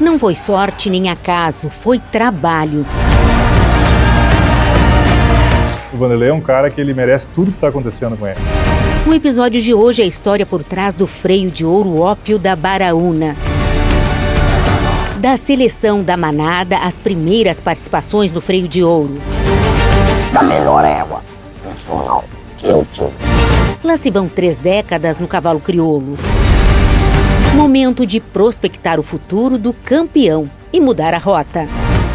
Não foi sorte nem acaso, foi trabalho. O Vanderlei é um cara que ele merece tudo que está acontecendo com ele. No episódio de hoje, a história por trás do freio de ouro Ópio da Baraúna. Da seleção da manada, as primeiras participações do freio de ouro. Da melhor égua funcional que eu tive. Lá se vão 3 décadas no cavalo crioulo. Momento de prospectar o futuro do campeão e mudar a rota.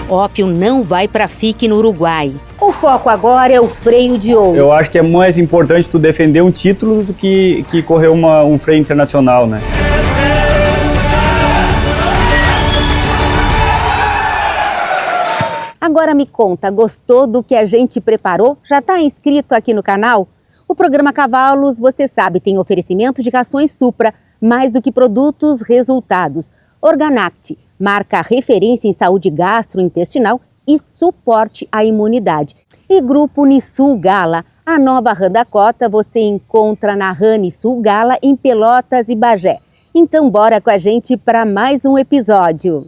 Ópio não vai para FIC no Uruguai. O foco agora é o freio de ouro. Eu acho que é mais importante tu defender um título do que correr um freio internacional, né? Agora me conta, gostou do que a gente preparou? Já está inscrito aqui no canal? O programa Cavalos, você sabe, tem oferecimento de rações Supra, mais do que produtos, resultados. Organact, marca referência em saúde gastrointestinal e suporte à imunidade. E Grupo Unisul Gala, a nova rã da cota você encontra na rã Unisul Gala em Pelotas e Bagé. Então bora com a gente para mais um episódio.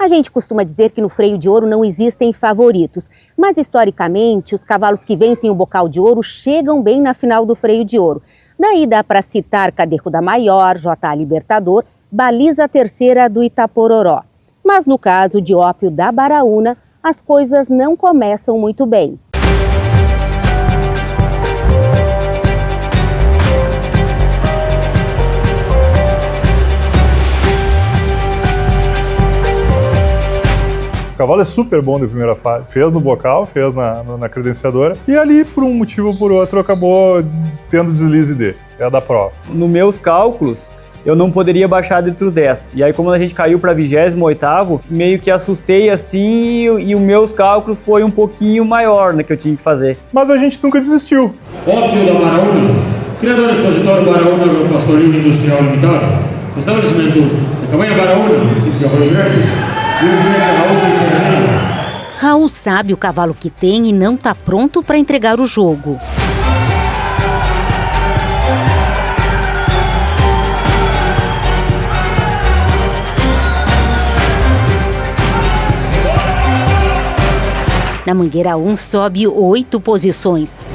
A gente costuma dizer que no freio de ouro não existem favoritos, mas historicamente os cavalos que vencem o bocal de ouro chegam bem na final do freio de ouro. Daí dá para citar Cadejo da Maior, J.A. Libertador, Baliza Terceira do Itapororó. Mas no caso de Ópio da Baraúna, as coisas não começam muito bem. O cavalo é super bom da primeira fase. Fez no bocal, fez na credenciadora. E ali, por um motivo ou por outro, acabou tendo deslize dele. É a da prova. Nos meus cálculos, eu não poderia baixar dentro dos 10. E aí, como a gente caiu para 28º, meio que assustei assim e os meus cálculos foi um pouquinho maior, né, que eu tinha que fazer. Mas a gente nunca desistiu. Ópio da Baraúna, criador expositor Baraúna Agropastoril Industrial Limitado, estabelecimento da Cabanha Baraúna, município de Arroio Grande. Raul sabe o cavalo que tem e não está pronto para entregar o jogo. Na Mangueira 1 sobe 8 posições.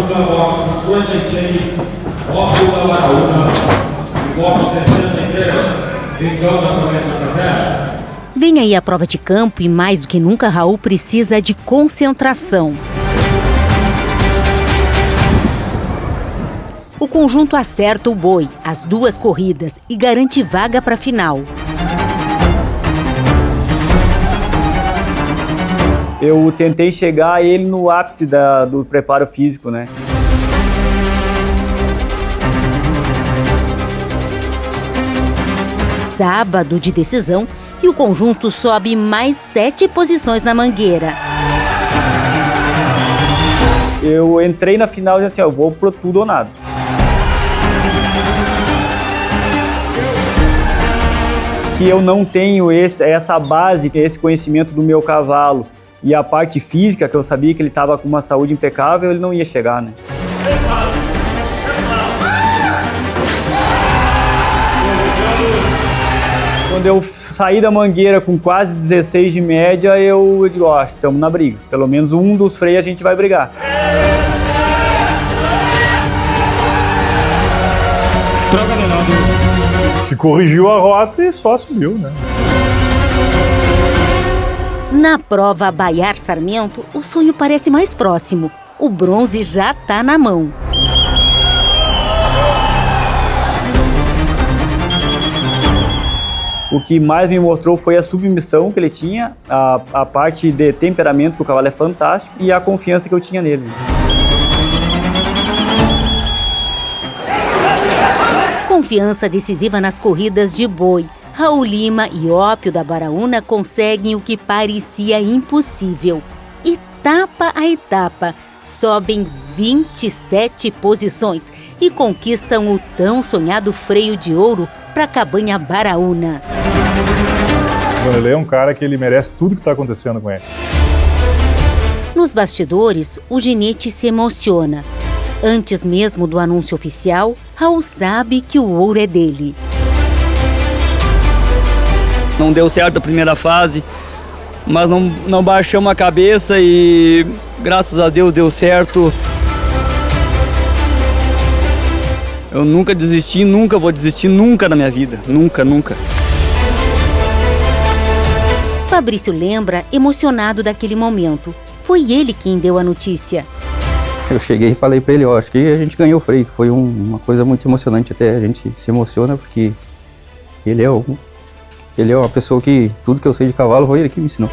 Box 56, Ópio da Baraúna, e Box 63, Rincão da Província da Terra. Vem aí a prova de campo e mais do que nunca Raul precisa de concentração. O conjunto acerta o boi, as 2 corridas e garante vaga para a final. Eu tentei chegar a ele no ápice do preparo físico, né? Sábado de decisão e o conjunto sobe mais 7 posições na Mangueira. Eu entrei na final e disse assim, eu vou pro tudo ou nada. Se eu não tenho essa base, esse conhecimento do meu cavalo e a parte física, que eu sabia que ele estava com uma saúde impecável, ele não ia chegar, né? Quando eu saí da Mangueira com quase 16 de média, eu digo, ó, estamos na briga. Pelo menos um dos freios a gente vai brigar. Se corrigiu a rota e só subiu, né? Na prova Baiar Sarmento, o sonho parece mais próximo. O bronze já está na mão. O que mais me mostrou foi a submissão que ele tinha, a parte de temperamento, que o cavalo é fantástico, e a confiança que eu tinha nele. Confiança decisiva nas corridas de boi. Raul Lima e Ópio da Baraúna conseguem o que parecia impossível. E etapa a etapa, sobem 27 posições e conquistam o tão sonhado freio de ouro para a Cabanha Baraúna. O Vanderlei é um cara que ele merece tudo que está acontecendo com ele. Nos bastidores, o ginete se emociona. Antes mesmo do anúncio oficial, Raul sabe que o ouro é dele. Não deu certo a primeira fase, mas não baixamos a cabeça e graças a Deus deu certo. Eu nunca desisti, nunca vou desistir, nunca na minha vida. Nunca, nunca. Fabrício lembra, emocionado daquele momento. Foi ele quem deu a notícia. Eu cheguei e falei pra ele, ó, acho que a gente ganhou o freio. Foi uma coisa muito emocionante, até a gente se emociona porque ele é uma pessoa que tudo que eu sei de cavalo foi ele que me ensinou.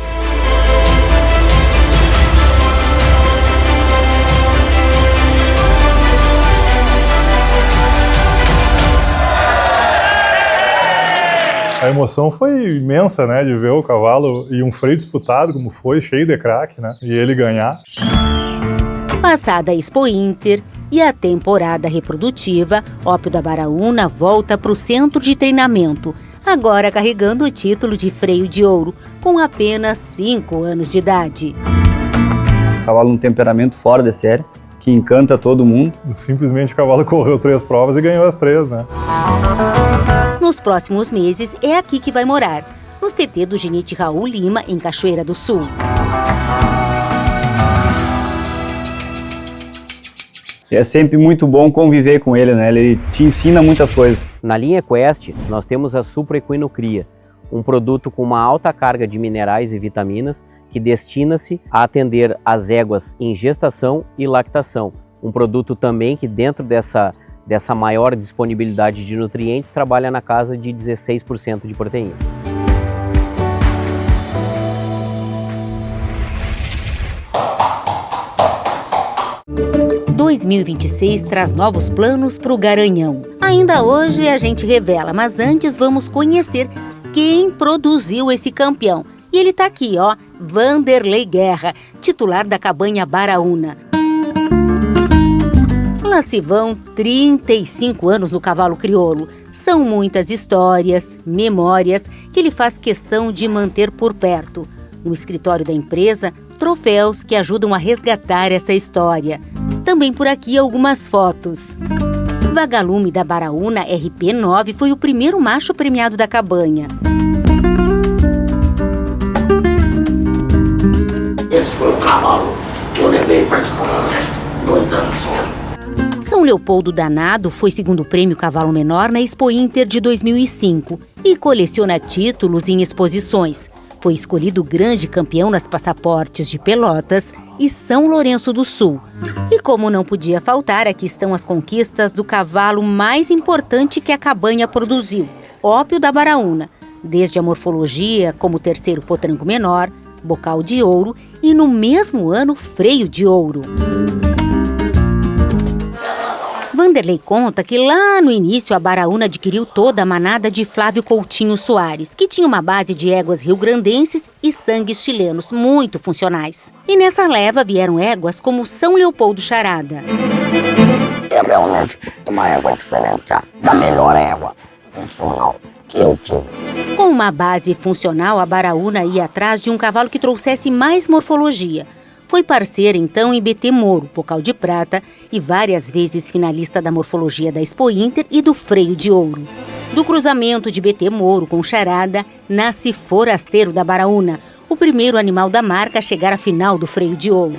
A emoção foi imensa, né, de ver o cavalo e um freio disputado como foi, cheio de craque, né, e ele ganhar. Passada a Expo Inter e a temporada reprodutiva, Ópio da Baraúna volta para o centro de treinamento, agora carregando o título de freio de ouro, com apenas 5 anos de idade. Cavalo um temperamento fora de série, que encanta todo mundo. Simplesmente o cavalo correu 3 provas e ganhou as 3, né. Nos próximos meses é aqui que vai morar, no CT do ginete Raul Lima, em Cachoeira do Sul. É sempre muito bom conviver com ele, né? Ele te ensina muitas coisas. Na linha Equest, nós temos a Supra Equinocria, um produto com uma alta carga de minerais e vitaminas que destina-se a atender as éguas em gestação e lactação. Um produto também que dentro dessa maior disponibilidade de nutrientes trabalha na casa de 16% de proteína. Em 2026 traz novos planos para o Garanhão. Ainda hoje a gente revela, mas antes vamos conhecer quem produziu esse campeão. E ele tá aqui, ó, Vanderlei Guerra, titular da Cabanha Baraúna. Lá se vão 35 anos no cavalo crioulo. São muitas histórias, memórias que ele faz questão de manter por perto. No escritório da empresa, troféus que ajudam a resgatar essa história. Também por aqui algumas fotos. Vagalume da Baraúna RP9 foi o primeiro macho premiado da Cabanha. Esse foi o cavalo que eu levei para Espanha 2 anos. São Leopoldo Danado foi segundo prêmio cavalo menor na Expo Inter de 2005 e coleciona títulos em exposições. Foi escolhido grande campeão nas passaportes de Pelotas e São Lourenço do Sul. E como não podia faltar, aqui estão as conquistas do cavalo mais importante que a Cabanha produziu, Ópio da Baraúna, desde a morfologia como terceiro potranco menor, bocal de ouro e no mesmo ano freio de ouro. Vanderlei conta que lá no início a Baraúna adquiriu toda a manada de Flávio Coutinho Soares, que tinha uma base de éguas rio-grandenses e sangues chilenos muito funcionais. E nessa leva vieram éguas como São Leopoldo Charada. É realmente uma égua diferente, da melhor égua funcional que eu tive. Com uma base funcional, a Baraúna ia atrás de um cavalo que trouxesse mais morfologia. Foi parceira, então, em BT Moro, bocal de prata, e várias vezes finalista da morfologia da Expo Inter e do freio de ouro. Do cruzamento de BT Moro com Charada, nasce Forasteiro da Baraúna, o primeiro animal da marca a chegar à final do freio de ouro.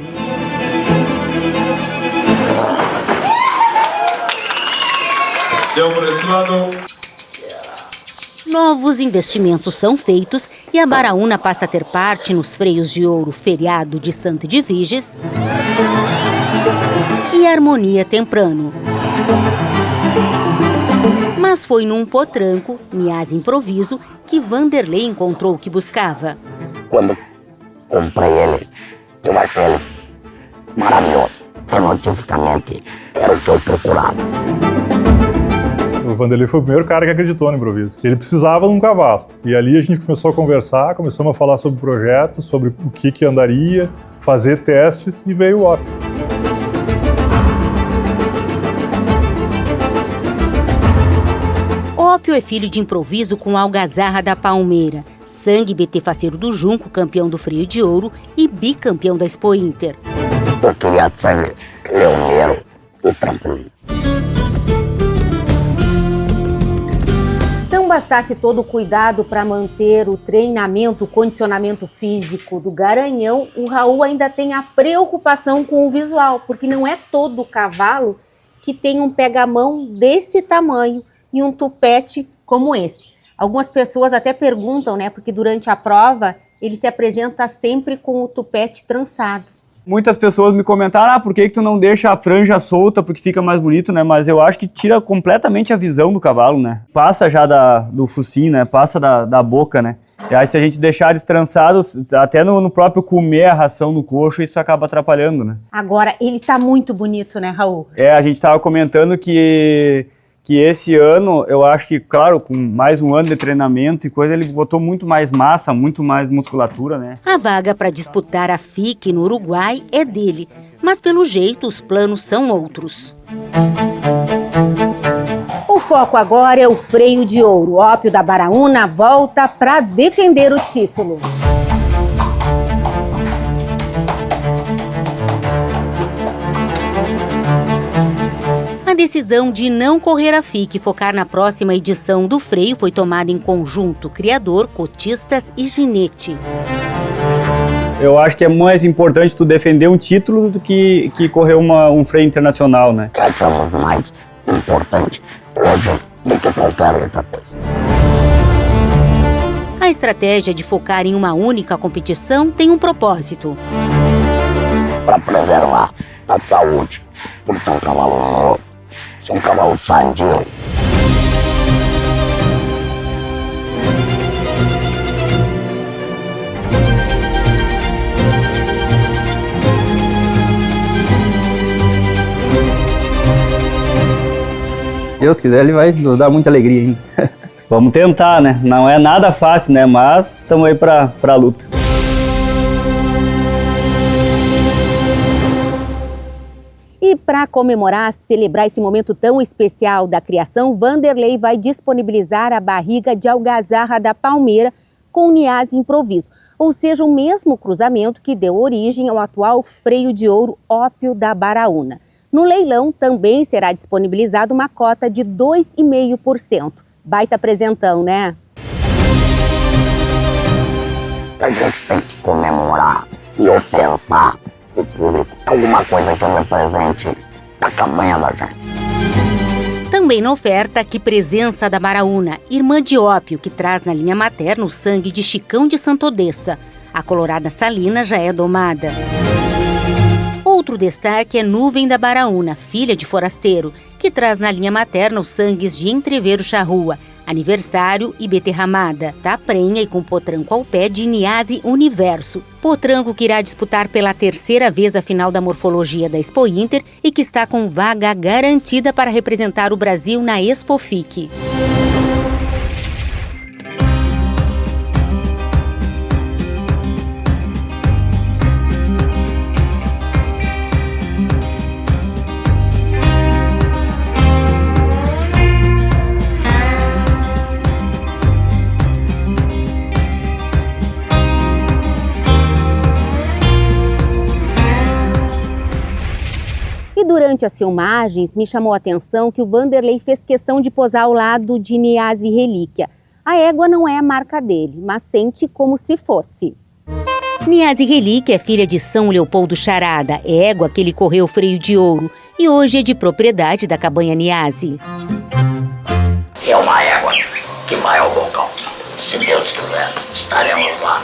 Deu pressionado. Novos investimentos são feitos e a Baraúna passa a ter parte nos freios de ouro Feriado de Santa Edviges e Harmonia Temprano. Mas foi num potranco, Niás Improviso, que Vanderlei encontrou o que buscava. Quando comprei ele, eu achei ele maravilhoso. Fenotificamente era o que eu procurava. Vanderlei foi o primeiro cara que acreditou no improviso. Ele precisava de um cavalo. E ali a gente começou a conversar, começamos a falar sobre o projeto, sobre o que andaria, fazer testes e veio o ópio. Ópio é filho de improviso com Algazarra da Palmeira, sangue BT Faceiro do Junco, campeão do freio de ouro e bicampeão da Expo Inter. Eu queria sangue leoneiro e tranquilo. Não bastasse todo o cuidado para manter o treinamento, o condicionamento físico do Garanhão, o Raul ainda tem a preocupação com o visual, porque não é todo cavalo que tem um pega-mão desse tamanho e um tupete como esse. Algumas pessoas até perguntam, né, porque durante a prova ele se apresenta sempre com o tupete trançado. Muitas pessoas me comentaram, por que tu não deixa a franja solta, porque fica mais bonito, né? Mas eu acho que tira completamente a visão do cavalo, né? Passa já do focinho, né? Passa da boca, né? E aí se a gente deixar eles trançados, até no próprio comer a ração no coxo, isso acaba atrapalhando, né? Agora, ele tá muito bonito, né, Raul? A gente tava comentando que esse ano, eu acho que, claro, com mais um ano de treinamento e coisa, ele botou muito mais massa, muito mais musculatura, né? A vaga para disputar a FIC no Uruguai é dele, mas pelo jeito os planos são outros. O foco agora é o freio de ouro. O Ópio da Baraúna volta para defender o título. A decisão de não correr a FIC e focar na próxima edição do freio foi tomada em conjunto criador, cotistas e ginete. Eu acho que é mais importante tu defender um título do que correr um freio internacional, né? Que achamos mais importante hoje do que qualquer outra coisa. A estratégia de focar em uma única competição tem um propósito. Para preservar a saúde, por ser um cavalo novo, ser um cavalo sadio. Deus quiser, ele vai nos dar muita alegria, hein? Vamos tentar, né? Não é nada fácil, né? Mas estamos aí pra luta. E para comemorar, celebrar esse momento tão especial da criação, Vanderlei vai disponibilizar a barriga de Algazarra da Palmeira com Niazi improviso, ou seja, o mesmo cruzamento que deu origem ao atual freio de ouro Ópio da Baraúna. No leilão também será disponibilizada uma cota de 2,5%. Baita presentão, né? A gente tem que comemorar e ofertar o público alguma coisa que represente a campanha da gente. Também na oferta, que presença da Baraúna, irmã de Ópio, que traz na linha materna o sangue de Chicão de Santo Odessa. A colorada Salina já é domada. Outro destaque é Nuvem da Baraúna, filha de Forasteiro, que traz na linha materna os sangues de Entreveiro Charrua, Aniversário e Beterramada, da prenha e com potranco ao pé de Niazi Universo. Potranco que irá disputar pela terceira vez a final da morfologia da Expo Inter e que está com vaga garantida para representar o Brasil na Expo FIC. Durante as filmagens, me chamou a atenção que o Vanderlei fez questão de posar ao lado de Niazi Relíquia. A égua não é a marca dele, mas sente como se fosse. Niazi Relíquia é filha de São Leopoldo Charada, égua que ele correu freio de ouro e hoje é de propriedade da cabanha Niazi. É uma égua que vai ao local. Se Deus quiser, estaremos lá.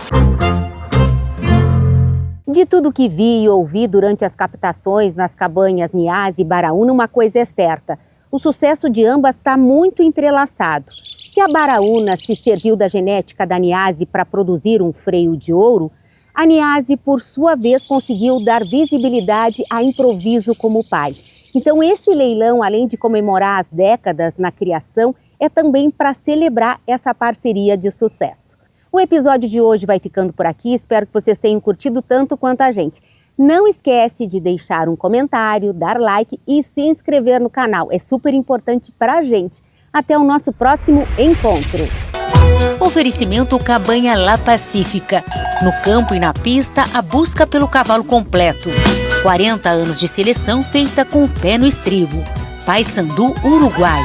De tudo que vi e ouvi durante as captações nas cabanhas Niazi e Baraúna, uma coisa é certa: o sucesso de ambas está muito entrelaçado. Se a Baraúna se serviu da genética da Niazi para produzir um freio de ouro, a Niazi, por sua vez, conseguiu dar visibilidade a improviso como pai. Então esse leilão, além de comemorar as décadas na criação, é também para celebrar essa parceria de sucesso. O episódio de hoje vai ficando por aqui, espero que vocês tenham curtido tanto quanto a gente. Não esquece de deixar um comentário, dar like e se inscrever no canal, é super importante para a gente. Até o nosso próximo encontro. Oferecimento Cabanha La Pacífica. No campo e na pista, a busca pelo cavalo completo. 40 anos de seleção feita com o pé no estribo. Paysandu, Uruguai.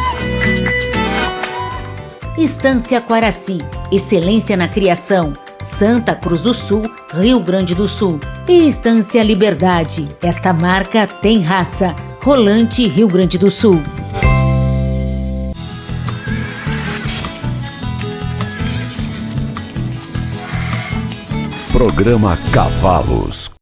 Estância Quaraci. Excelência na criação. Santa Cruz do Sul, Rio Grande do Sul. E Estância Liberdade. Esta marca tem raça. Rolante, Rio Grande do Sul. Programa Cavalos.